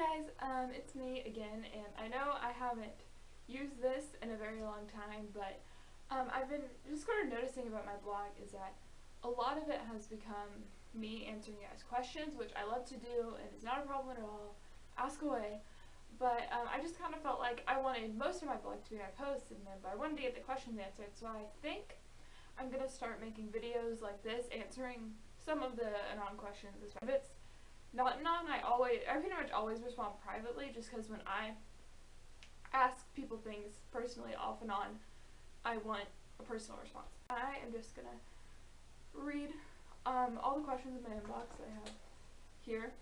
guys, it's me again, and I know I haven't used this in a very long time, but I've been just sort of noticing about my blog is that a lot of it has become me answering you guys' questions, which I love to do, and it's not a problem at all. Ask away. But I just kind of felt like I wanted most of my blog to be my posts, but I wanted to get the questions answered, so I think I'm going to start making videos like this, answering some of the Anon questions. If it's not Anon, I pretty much always respond privately, just because when I ask people things personally off and on, I want a personal response. I am just going to read all the questions in my inbox that I have here.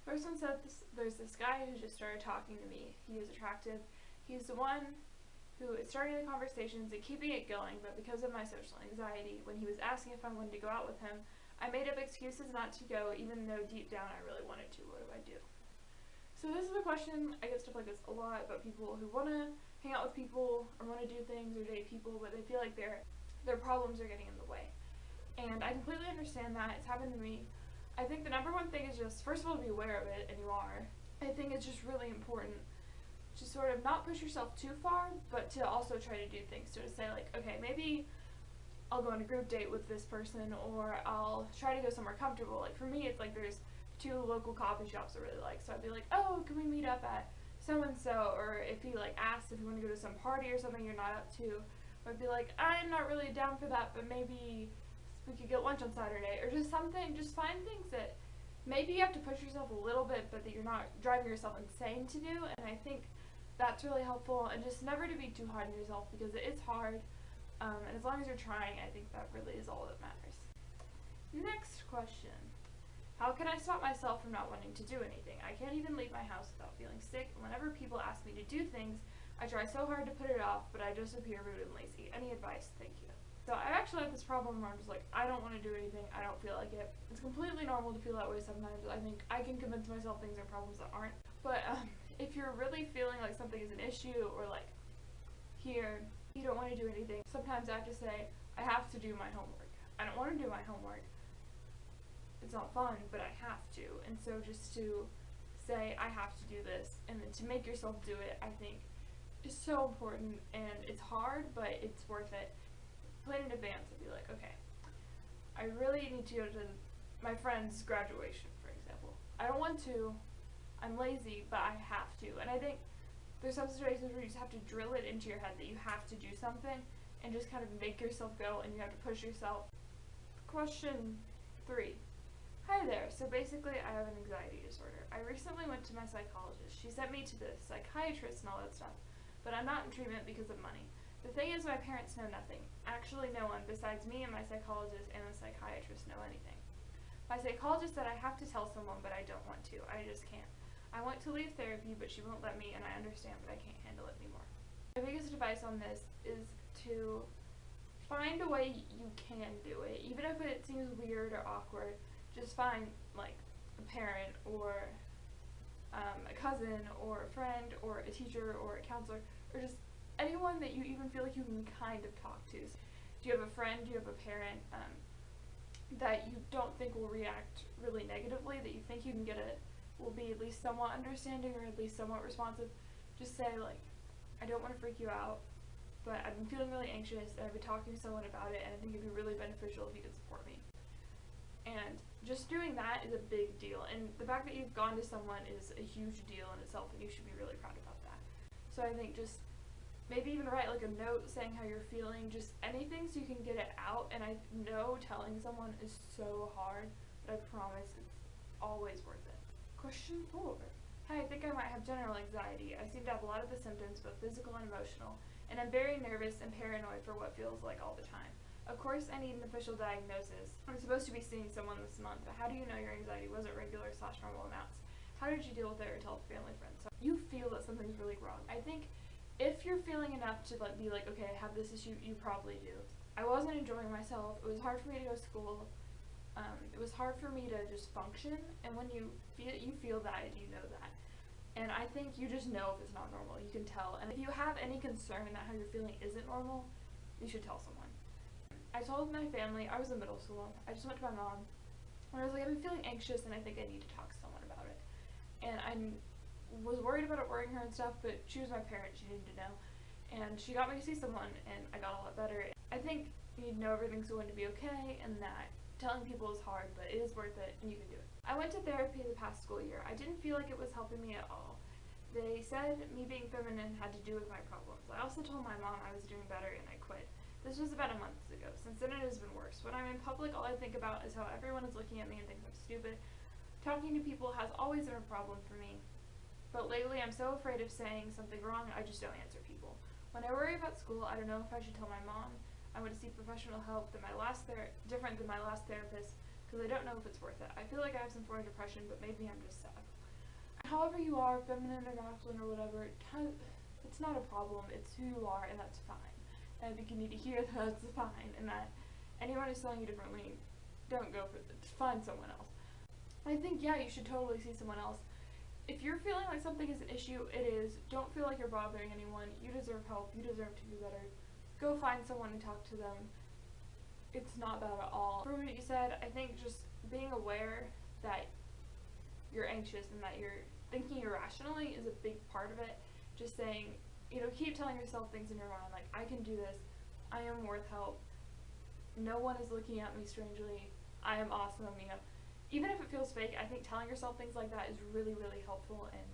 First one said there's this guy who just started talking to me. He is attractive. He's the one who is starting the conversations and keeping it going, but because of my social anxiety, when he was asking if I wanted to go out with him, I made up excuses not to go, even though deep down I really wanted to. What do I do? So this is a question, I get stuff like this a lot about people who want to hang out with people or want to do things or date people, but they feel like their problems are getting in the way. And I completely understand that. It's happened to me. I think the number one thing is just, first of all, to be aware of it, and you are. I think it's just really important to sort of not push yourself too far, but to also try to do things. So to say like, okay, maybe I'll go on a group date with this person, or I'll try to go somewhere comfortable. Like for me, it's like there's 2 local coffee shops I really like, so I'd be like, oh, can we meet up at so-and-so, or if he like asks if you want to go to some party or something you're not up to, I'd be like, I'm not really down for that, but maybe we could get lunch on Saturday, or just something. Just find things that maybe you have to push yourself a little bit, but that you're not driving yourself insane to do, and I think that's really helpful. And just never to be too hard on yourself, because it is hard. And as long as you're trying, I think that really is all that matters. Next question. How can I stop myself from not wanting to do anything? I can't even leave my house without feeling sick, and whenever people ask me to do things, I try so hard to put it off, but I just appear rude and lazy. Any advice? Thank you. So I actually have this problem where I'm just like, I don't want to do anything, I don't feel like it. It's completely normal to feel that way sometimes. I think I can convince myself things are problems that aren't. But if you're really feeling like something is an issue, or like here, you don't want to do anything, sometimes I have to say, I have to do my homework. I don't want to do my homework. It's not fun, but I have to. And so just to say, I have to do this, and then to make yourself do it, I think is so important. And it's hard, but it's worth it. Plan in advance and be like, okay, I really need to go to my friend's graduation, for example. I don't want to, I'm lazy, but I have to. And I think there's some situations where you just have to drill it into your head that you have to do something, and just kind of make yourself go, and you have to push yourself. Question 3. Hi there. So basically I have an anxiety disorder. I recently went to my psychologist. She sent me to the psychiatrist and all that stuff, but I'm not in treatment because of money. The thing is, my parents know nothing. Actually, no one besides me and my psychologist and the psychiatrist know anything. My psychologist said I have to tell someone, but I don't want to. I just can't. I want to leave therapy, but she won't let me, and I understand, but I can't handle it anymore. My biggest advice on this is to find a way you can do it. Even if it seems weird or awkward, just find like a parent, or a cousin, or a friend, or a teacher, or a counselor, or just anyone that you even feel like you can kind of talk to. Do you have a friend, do you have a parent that you don't think will react really negatively, that you think you can will be at least somewhat understanding, or at least somewhat responsive? Just say like, I don't want to freak you out, but I've been feeling really anxious, and I've been talking to someone about it, and I think it'd be really beneficial if you could support me. And just doing that is a big deal, and the fact that you've gone to someone is a huge deal in itself, and you should be really proud about that. So I think just maybe even write like a note saying how you're feeling, just anything so you can get it out. And I know telling someone is so hard, but I promise it's always worth it. Question 4. Hi, I think I might have general anxiety. I seem to have a lot of the symptoms, both physical and emotional, and I'm very nervous and paranoid for what feels like all the time. Of course, I need an official diagnosis. I'm supposed to be seeing someone this month, but how do you know your anxiety wasn't regular/normal amounts? How did you deal with it, or tell family friends? So you feel that something's really wrong. I think if you're feeling enough to like be like, okay, I have this issue, you probably do. I wasn't enjoying myself. It was hard for me to go to school. It was hard for me to just function, and when you feel that, you know that. And I think you just know if it's not normal. You can tell. And if you have any concern that how you're feeling isn't normal, you should tell someone. I told my family, I was in middle school, I just went to my mom, and I was like, I've been feeling anxious, and I think I need to talk to someone about it. And was worried about it worrying her and stuff, but she was my parent, she needed to know. And she got me to see someone, and I got a lot better. I think you need to know everything's going to be okay, and that telling people is hard, but it is worth it, and you can do it. I went to therapy the past school year. I didn't feel like it was helping me at all. They said me being feminine had to do with my problems. I also told my mom I was doing better, and I quit. This was about a month ago. Since then it has been worse. When I'm in public, all I think about is how everyone is looking at me and thinks I'm stupid. Talking to people has always been a problem for me. But lately I'm so afraid of saying something wrong, I just don't answer people. When I worry about school, I don't know if I should tell my mom I want to seek professional help different than my last therapist, because I don't know if it's worth it. I feel like I have some form of depression, but maybe I'm just sad. However you are, feminine or masculine or whatever, it's not a problem. It's who you are, and that's fine. And I think you need to hear that that's fine, and that anyone who's telling you differently, don't go for it. Find someone else. I think, yeah, you should totally see someone else. If you're feeling like something is an issue, it is. Don't feel like you're bothering anyone. You deserve help. You deserve to do better. Go find someone and talk to them. It's not bad at all. For what you said, I think just being aware that you're anxious and that you're thinking irrationally is a big part of it. Just saying, keep telling yourself things in your mind like, I can do this. I am worth help. No one is looking at me strangely. I am awesome, Even if it feels fake, I think telling yourself things like that is really, really helpful. And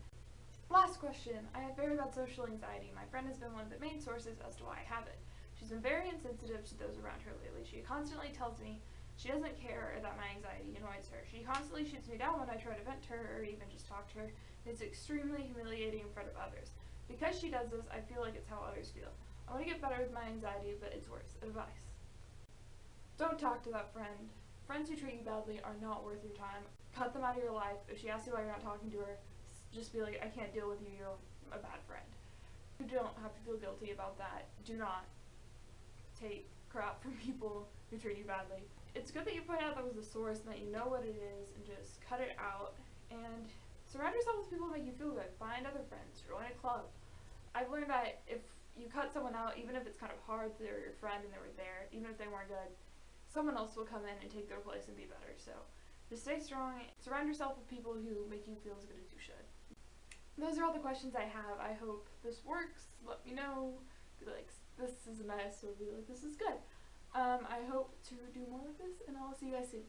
last question. I have very bad social anxiety. My friend has been one of the main sources as to why I have it. She's been very insensitive to those around her lately. She constantly tells me she doesn't care that my anxiety annoys her. She constantly shoots me down when I try to vent to her or even just talk to her. It's extremely humiliating in front of others. Because she does this, I feel like it's how others feel. I want to get better with my anxiety, but it's worse. Advice. Don't talk to that friend. Friends who treat you badly are not worth your time. Cut them out of your life. If she asks you why you're not talking to her, just be like, I can't deal with you, you're a bad friend. You don't have to feel guilty about that. Do not take crap from people who treat you badly. It's good that you point out that was the source and that you know what it is, and just cut it out. And surround yourself with people who make you feel good. Find other friends. Join a club. I've learned that if you cut someone out, even if it's kind of hard, they're your friend and they were there, even if they weren't good, someone else will come in and take their place and be better. So just stay strong. Surround yourself with people who make you feel as good as you should. Those are all the questions I have. I hope this works. Let me know. Be like, this is a mess, or be like, this is good. I hope to do more of this, and I'll see you guys soon.